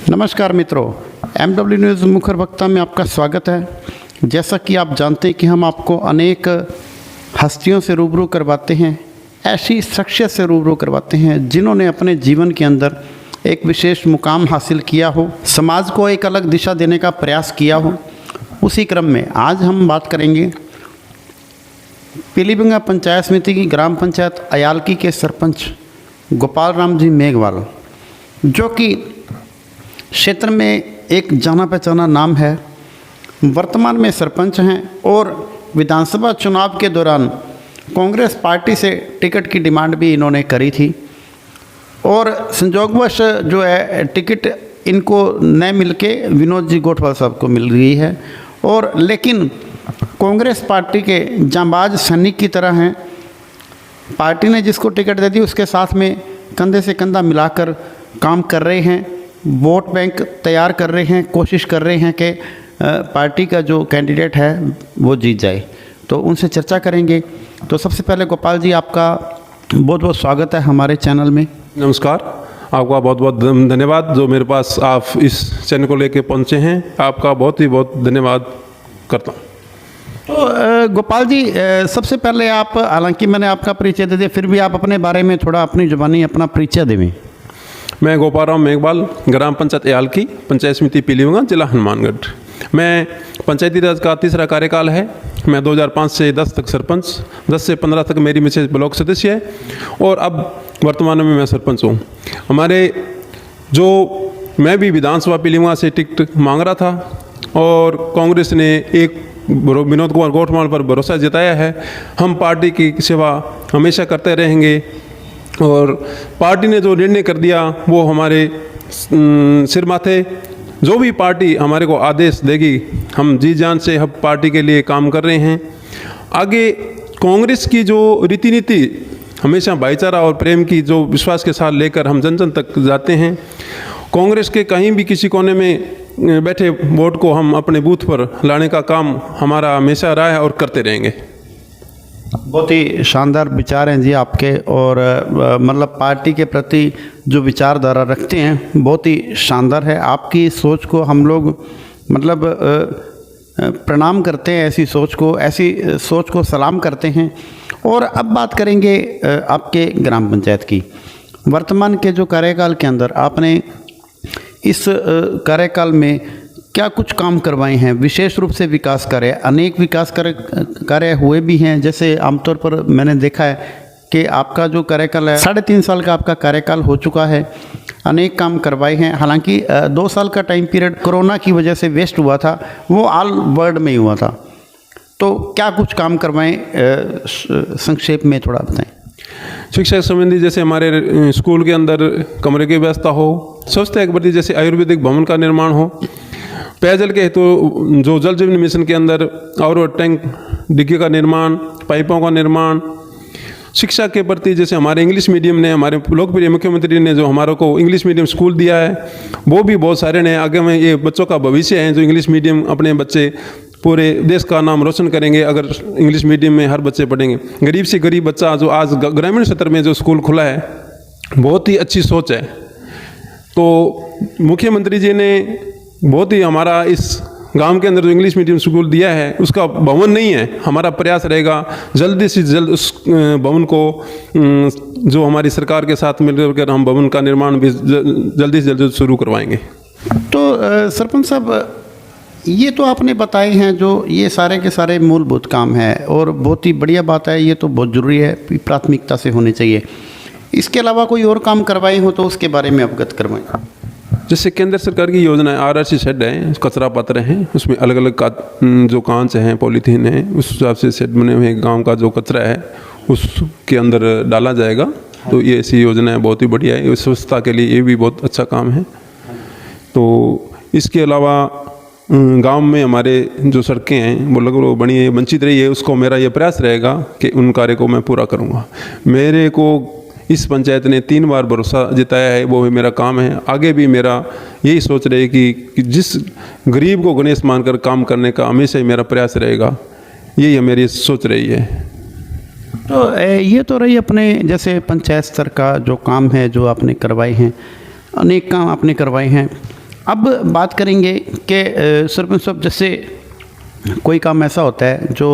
नमस्कार मित्रों, MW news मुखर वक्ता में आपका स्वागत है। जैसा कि आप जानते हैं कि हम आपको अनेक हस्तियों से रूबरू करवाते हैं, ऐसी शख्सियत से रूबरू करवाते हैं जिन्होंने अपने जीवन के अंदर एक विशेष मुकाम हासिल किया हो, समाज को एक अलग दिशा देने का प्रयास किया हो। उसी क्रम में आज हम बात करेंगे पीलीभिंगा पंचायत समिति की ग्राम पंचायत अयालकी के सरपंच गोपाल राम जी मेघवाल, जो कि क्षेत्र में एक जाना पहचाना नाम है। वर्तमान में सरपंच हैं और विधानसभा चुनाव के दौरान कांग्रेस पार्टी से टिकट की डिमांड भी इन्होंने करी थी और संजोगवश जो है टिकट इनको न मिलके विनोद जी गोठवाल साहब को मिल रही है। और लेकिन कांग्रेस पार्टी के जांबाज सैनिक की तरह हैं, पार्टी ने जिसको टिकट दे दी उसके साथ में कंधे से कंधा मिलाकर काम कर रहे हैं, वोट बैंक तैयार कर रहे हैं, कोशिश कर रहे हैं कि पार्टी का जो कैंडिडेट है वो जीत जाए। तो उनसे चर्चा करेंगे। तो सबसे पहले गोपाल जी, आपका बहुत बहुत स्वागत है हमारे चैनल में। नमस्कार, आपका बहुत बहुत धन्यवाद जो मेरे पास आप इस चैनल को लेके पहुंचे हैं। आपका बहुत ही बहुत धन्यवाद करता हूँ। तो गोपाल जी, सबसे पहले आप, हालांकि मैंने आपका परिचय दे दिया, फिर भी आप अपने बारे में थोड़ा अपनी जुबानी अपना परिचय देवें। मैं गोपाल राम मेघवाल, ग्राम पंचायत अयालकी, पंचायत समिति पीलीभिंगा, जिला हनुमानगढ़। मैं पंचायती राज का तीसरा कार्यकाल है। मैं 2005 से 10 तक सरपंच, 10 से 15 तक मेरी मिसेज ब्लॉक सदस्य है और अब वर्तमान में मैं सरपंच हूँ। हमारे मैं भी विधानसभा पीलीभिंगा से टिकट मांग रहा था और कांग्रेस ने एक विनोद कुमार गोठवाल पर भरोसा जताया है। हम पार्टी की सेवा हमेशा करते रहेंगे और पार्टी ने जो निर्णय कर दिया वो हमारे सिर माथे। जो भी पार्टी हमारे को आदेश देगी हम जी जान से हम पार्टी के लिए काम कर रहे हैं। आगे कांग्रेस की जो रीति नीति हमेशा भाईचारा और प्रेम की जो विश्वास के साथ लेकर हम जन जन तक जाते हैं। कांग्रेस के कहीं भी किसी कोने में बैठे वोट को हम अपने बूथ पर लाने का काम हमारा हमेशा रहा है और करते रहेंगे। बहुत ही शानदार विचार हैं जी आपके, और मतलब पार्टी के प्रति जो विचारधारा रखते हैं बहुत ही शानदार है। आपकी सोच को हम लोग मतलब प्रणाम करते हैं, ऐसी सोच को सलाम करते हैं। और अब बात करेंगे आपके ग्राम पंचायत की। वर्तमान के जो कार्यकाल के अंदर आपने इस कार्यकाल में क्या कुछ काम करवाए हैं? विशेष रूप से विकास कार्य, अनेक विकास कार्य हुए भी हैं। जैसे आमतौर पर मैंने देखा है कि आपका जो कार्यकाल है 3.5 साल का आपका कार्यकाल हो चुका है, अनेक काम करवाए हैं। हालांकि 2 साल का टाइम पीरियड कोरोना की वजह से वेस्ट हुआ था, वो ऑल वर्ल्ड में ही हुआ था। तो क्या कुछ काम करवाएं, संक्षेप में थोड़ा बताएं। शिक्षा संबंधी जैसे हमारे स्कूल के अंदर कमरे की व्यवस्था हो, स्वच्छता के प्रति जैसे आयुर्वेदिक भवन का निर्माण हो, पेयजल के हेतु जो जल जीवन मिशन के अंदर और टैंक डिग्गी का निर्माण, पाइपों का निर्माण, शिक्षा के प्रति जैसे हमारे इंग्लिश मीडियम ने, हमारे लोकप्रिय मुख्यमंत्री ने जो हमारे को इंग्लिश मीडियम स्कूल दिया है वो भी बहुत सारे ने। आगे में ये बच्चों का भविष्य है, जो इंग्लिश मीडियम अपने बच्चे पूरे देश का नाम रोशन करेंगे अगर इंग्लिश मीडियम में हर बच्चे पढ़ेंगे। गरीब से गरीब बच्चा जो आज ग्रामीण क्षेत्र में जो स्कूल खुला है बहुत ही अच्छी सोच है। तो मुख्यमंत्री जी ने बहुत ही हमारा इस गांव के अंदर जो इंग्लिश मीडियम स्कूल दिया है उसका भवन नहीं है, हमारा प्रयास रहेगा जल्दी से जल्द उस भवन को जो हमारी सरकार के साथ मिलकर हम भवन का निर्माण भी जल्दी से जल्दी शुरू करवाएंगे। तो सरपंच साहब, ये तो आपने बताए हैं जो ये सारे के सारे मूलभूत काम हैं और बहुत ही बढ़िया बात है, ये तो बहुत ज़रूरी है, प्राथमिकता से होने चाहिए। इसके अलावा कोई और काम करवाए हो तो उसके बारे में अवगत करवाएं। जैसे केंद्र सरकार की योजना है, RRC शेड है, कचरा पात्र हैं, उसमें अलग अलग जो कांच हैं, पॉलीथीन है, उस हिसाब से शेड बने हुए गांव का जो कचरा है उसके अंदर डाला जाएगा। तो ये ऐसी योजना है, बहुत ही बढ़िया है। स्वच्छता के लिए ये भी बहुत अच्छा काम है। तो इसके अलावा गांव में हमारे जो सड़कें हैं वो लगभग बनी है, वंचित रही है, उसको मेरा ये प्रयास रहेगा कि उन कार्य को मैं पूरा करूँगा। मेरे को इस पंचायत ने 3 बार भरोसा जताया है, वो भी मेरा काम है। आगे भी मेरा यही सोच रही कि जिस गरीब को गणेश मानकर काम करने का हमेशा ही मेरा प्रयास रहेगा, यही मेरी सोच रही है। तो ये तो रही अपने जैसे पंचायत स्तर का जो काम है, जो आपने करवाए हैं, अनेक काम आपने करवाए हैं। अब बात करेंगे कि सरपंच साहब, जैसे कोई काम ऐसा होता है जो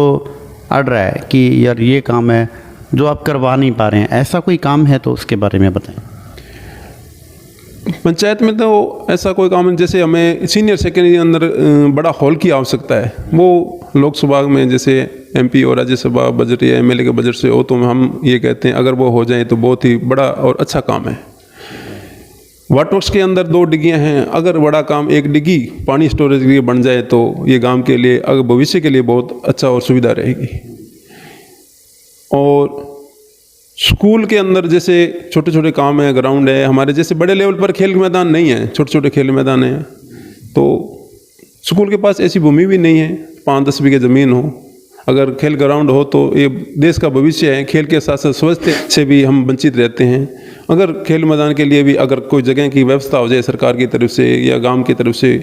अड़ रहा है कि यार ये काम है जो आप करवा नहीं पा रहे हैं, ऐसा कोई काम है तो उसके बारे में बताएं। पंचायत में तो ऐसा कोई काम है, जैसे हमें सीनियर सेकेंडरी के अंदर बड़ा हॉल की आवश्यकता है। वो लोकसभा में जैसे एमपी और राज्यसभा बजट या एमएलए के बजट से हो, तो हम ये कहते हैं अगर वो हो जाए तो बहुत ही बड़ा और अच्छा काम है। वाटवर्क्स के अंदर 2 डिग्गियाँ हैं, अगर बड़ा काम 1 डिग्गी पानी स्टोरेज के लिए बन जाए तो ये गांव के लिए, अगर भविष्य के लिए बहुत अच्छा और सुविधा रहेगी। और स्कूल के अंदर जैसे छोटे छोटे काम है, ग्राउंड है, हमारे जैसे बड़े लेवल पर खेल मैदान नहीं है, छोटे छोटे खेल मैदान हैं, तो स्कूल के पास ऐसी भूमि भी नहीं है 5-10 बीघे ज़मीन हो। अगर खेल ग्राउंड हो तो ये देश का भविष्य है। खेल के साथ साथ स्वास्थ्य से भी हम वंचित रहते हैं। अगर खेल मैदान के लिए भी अगर कोई जगह की व्यवस्था हो जाए सरकार की तरफ से या गांव की तरफ से,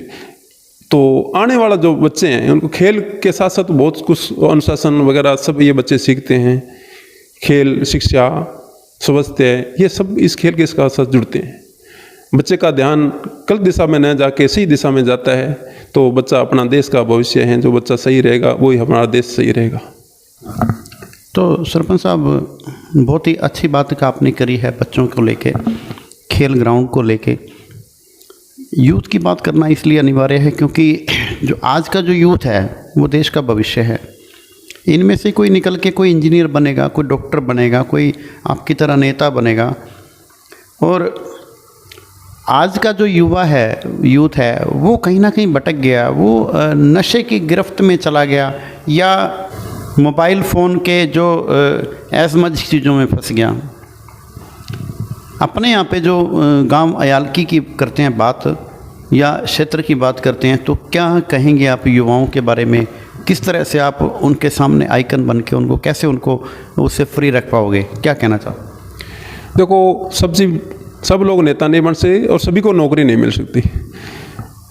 तो आने वाला जो बच्चे हैं उनको खेल के साथ साथ बहुत कुछ अनुशासन वगैरह सब ये बच्चे सीखते हैं। खेल, शिक्षा, स्वास्थ्य, ये सब इस खेल के साथ साथ जुड़ते हैं। बच्चे का ध्यान गलत दिशा में न जाके सही दिशा में जाता है तो बच्चा अपना देश का भविष्य है। जो बच्चा सही रहेगा वही हमारा देश सही रहेगा। तो सरपंच साहब, बहुत ही अच्छी बात का आपने करी है बच्चों को लेके, खेल ग्राउंड को लेके। यूथ की बात करना इसलिए अनिवार्य है क्योंकि जो आज का जो यूथ है वो देश का भविष्य है। इनमें से कोई निकल के कोई इंजीनियर बनेगा, कोई डॉक्टर बनेगा, कोई आपकी तरह नेता बनेगा। और आज का जो युवा है, यूथ है, वो कहीं ना कहीं भटक गया, वो नशे की गिरफ्त में चला गया या मोबाइल फ़ोन के जो ऐसमज चीज़ों में फंस गया। अपने यहाँ पे जो गांव अयालकी की करते हैं बात या क्षेत्र की बात करते हैं, तो क्या कहेंगे आप युवाओं के बारे में? किस तरह से आप उनके सामने आइकन बन के उनको कैसे उनको उससे फ्री रख पाओगे? क्या कहना चाहो? देखो, सब लोग नेता नहीं बन सकते और सभी को नौकरी नहीं मिल सकती।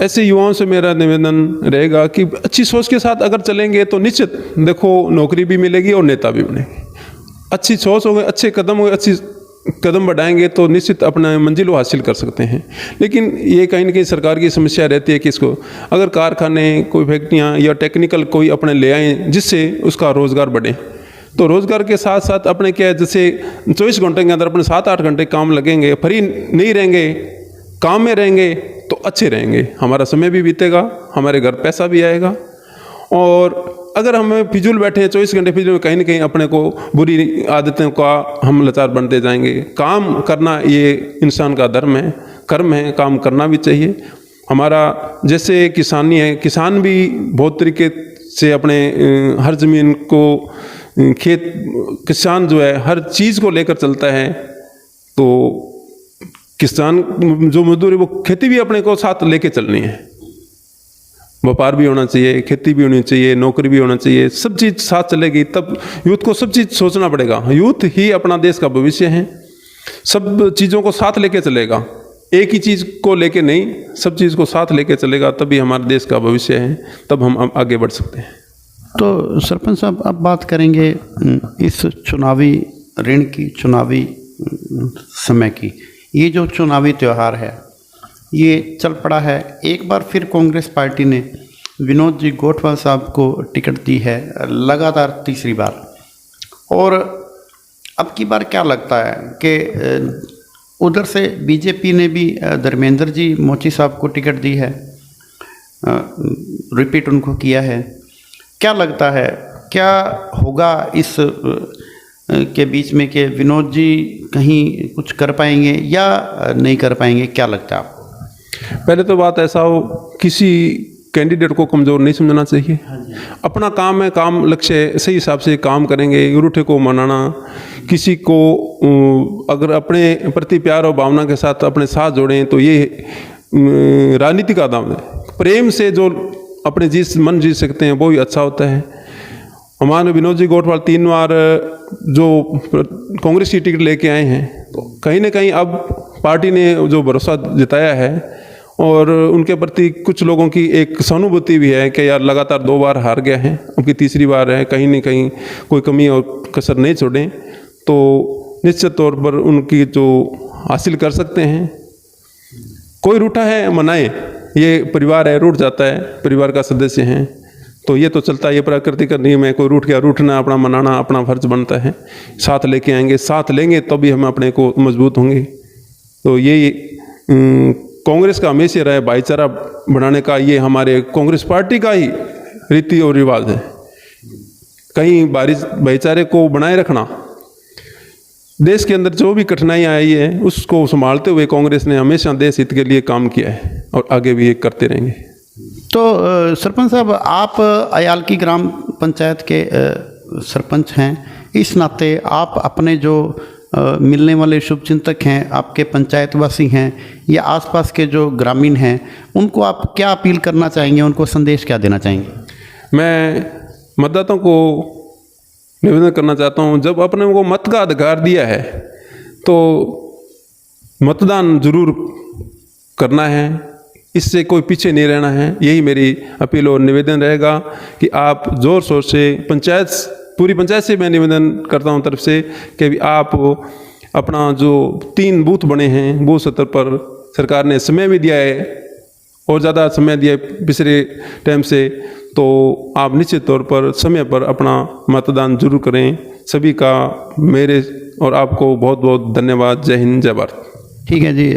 ऐसे युवाओं से मेरा निवेदन रहेगा कि अच्छी सोच के साथ अगर चलेंगे तो निश्चित देखो नौकरी भी मिलेगी और नेता भी बनेंगे। अच्छी सोच होगी, अच्छे कदम होंगे, अच्छी कदम बढ़ाएंगे तो निश्चित अपना मंजिल हासिल कर सकते हैं। लेकिन ये कहीं ना कहीं सरकार की समस्या रहती है कि इसको अगर कारखाने, कोई फैक्ट्रियाँ या टेक्निकल कोई अपने ले आए जिससे उसका रोज़गार बढ़े, तो रोज़गार के साथ साथ अपने क्या जैसे 24 घंटे के अंदर अपने 7-8 घंटे काम लगेंगे, फ्री नहीं रहेंगे, काम में रहेंगे तो अच्छे रहेंगे। हमारा समय भी बीतेगा, हमारे घर पैसा भी आएगा। और अगर हम फिजूल बैठे हैं 24 घंटे फिजूल में, कहीं ना कहीं अपने को बुरी आदतों का हम लाचार बनते जाएंगे। काम करना ये इंसान का धर्म है, कर्म है, काम करना भी चाहिए। हमारा जैसे किसानी है, किसान भी बहुत तरीके से अपने हर ज़मीन को खेत, किसान जो है हर चीज़ को लेकर चलता है। तो किसान जो मजदूर है वो खेती भी अपने को साथ लेके चलनी है। व्यापार भी होना चाहिए, खेती भी होनी चाहिए, नौकरी भी होना चाहिए, सब चीज़ साथ चलेगी तब यूथ को सब चीज़ सोचना पड़ेगा। यूथ ही अपना देश का भविष्य है, सब चीज़ों को साथ लेके चलेगा, एक ही चीज़ को लेके नहीं, सब चीज़ को साथ लेके चलेगा तभी हमारे देश का भविष्य है, तब हम आगे बढ़ सकते हैं। तो सरपंच साहब, अब बात करेंगे इस चुनावी ऋण की, चुनावी समय की। ये जो चुनावी त्यौहार है ये चल पड़ा है। एक बार फिर कांग्रेस पार्टी ने विनोद जी गोठवाल साहब को टिकट दी है, लगातार तीसरी बार। और अब की बार क्या लगता है कि उधर से बीजेपी ने भी धर्मेंद्र जी मोची साहब को टिकट दी है, रिपीट उनको किया है। क्या लगता है क्या होगा इस के बीच में कि विनोद जी कहीं कुछ कर पाएंगे या नहीं कर पाएंगे? क्या लगता है आपको? पहले तो बात ऐसा हो, किसी कैंडिडेट को कमज़ोर नहीं समझना चाहिए। अपना काम है, काम लक्ष्य सही हिसाब से काम करेंगे। रूठे को मनाना, किसी को अगर अपने प्रति प्यार और भावना के साथ अपने साथ जोड़ें तो ये राजनीति का दाम है। प्रेम से जो अपने मन जीत सकते हैं वो ही अच्छा होता है। हमारे विनोद जी गोठवाल 3 बार जो कांग्रेस की टिकट लेके आए हैं, तो कहीं ना कहीं अब पार्टी ने जो भरोसा जताया है और उनके प्रति कुछ लोगों की एक सहानुभूति भी है कि यार लगातार 2 बार हार गया है, उनकी तीसरी बार है, कहीं ना कहीं कोई कमी और कसर नहीं छोड़ें तो निश्चित तौर पर उनकी जो हासिल कर सकते हैं। कोई रूठा है मनाए, ये परिवार है, रूठ जाता है, परिवार का सदस्य हैं, तो ये तो चलता है, ये प्रकृति का नियम है। कोई रूठ गया, रूठना अपना मनाना अपना फर्ज बनता है। साथ लेके आएंगे, साथ लेंगे तभी हम अपने को मजबूत होंगे। तो ये कांग्रेस का हमेशा रहा है भाईचारा बढ़ाने का, ये हमारे कांग्रेस पार्टी का ही रीति और रिवाज है। कहीं भाईचारे को बनाए रखना, देश के अंदर जो भी कठिनाइयाँ आई है उसको संभालते हुए कांग्रेस ने हमेशा देश हित के लिए काम किया है और आगे भी ये करते रहेंगे। तो सरपंच साहब, आप अयालकी ग्राम पंचायत के सरपंच हैं, इस नाते आप अपने जो मिलने वाले शुभचिंतक हैं, आपके पंचायतवासी हैं या आसपास के जो ग्रामीण हैं, उनको आप क्या अपील करना चाहेंगे, उनको संदेश क्या देना चाहेंगे? मैं मतदाताओं को निवेदन करना चाहता हूँ, जब अपने को मत का अधिकार दिया है तो मतदान जरूर करना है, इससे कोई पीछे नहीं रहना है। यही मेरी अपील और निवेदन रहेगा कि आप जोर शोर से पूरी पंचायत से मैं निवेदन करता हूँ तरफ से कि आप अपना जो 3 बूथ बने हैं, बूथ स्तर पर सरकार ने समय भी दिया है और ज़्यादा समय दिया है पिछले टाइम से, तो आप निश्चित तौर पर समय पर अपना मतदान जरूर करें। सभी का मेरे और आपको बहुत बहुत धन्यवाद। जय हिंद, जय भारत। ठीक है जी,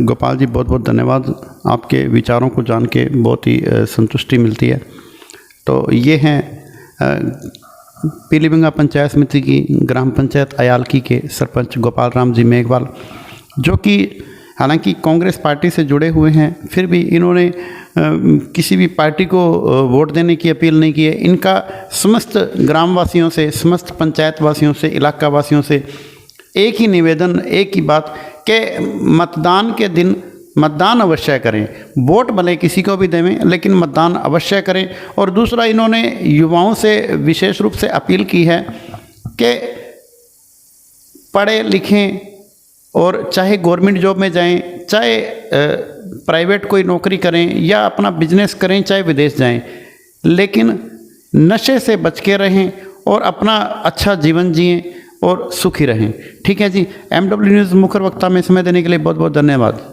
गोपाल जी बहुत बहुत धन्यवाद। आपके विचारों को जान के बहुत ही संतुष्टि मिलती है। तो ये हैं पीलीभिंगा पंचायत समिति की ग्राम पंचायत अयालकी के सरपंच गोपाल राम जी मेघवाल, जो कि हालांकि कांग्रेस पार्टी से जुड़े हुए हैं, फिर भी इन्होंने किसी भी पार्टी को वोट देने की अपील नहीं की है। इनका समस्त ग्रामवासियों से, समस्त पंचायत वासियों से, इलाका वासियों से एक ही निवेदन, एक ही बात कि मतदान के दिन मतदान अवश्य करें। वोट भले किसी को भी देवें, लेकिन मतदान अवश्य करें। और दूसरा, इन्होंने युवाओं से विशेष रूप से अपील की है कि पढ़े लिखें और चाहे गवर्नमेंट जॉब में जाएं, चाहे प्राइवेट कोई नौकरी करें या अपना बिजनेस करें, चाहे विदेश जाएं, लेकिन नशे से बच के रहें और अपना अच्छा जीवन जिएं और सुखी रहें। ठीक है जी। MW न्यूज़ मुखर वक्ता में समय देने के लिए बहुत बहुत धन्यवाद।